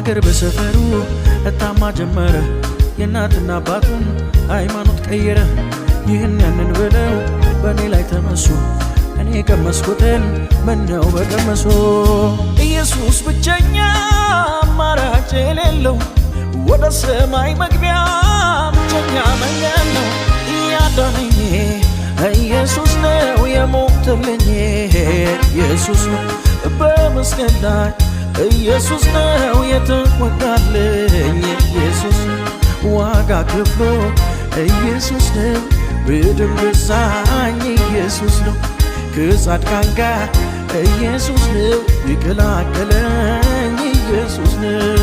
በአገር በሰፈሩ እታማ ጀመረ የእናትና አባቱን ሃይማኖት ቀየረ ይህን ያንን ብለው በእኔ ላይ ተነሱ እኔ ቀመስኩትን ምነው በቀመሱ ኢየሱስ ብቸኛ አማራጭ የሌለው ወደ ሰማይ መግቢያ ብቸኛ መንገድ ነው ያዳነኝ ኢየሱስ ነው የሞተልኝ ኢየሱስ ነው በመስቀል ላይ ኢየሱስ ነው የተወጋልኝ ኢየሱስ ዋጋ ከፍሎ ኢየሱስ ነው በደም ገዛኝ ኢየሱስ ነው ከጻድቃን ጋር ኢየሱስ ነው ይቀላቀለኝ ኢየሱስ ነው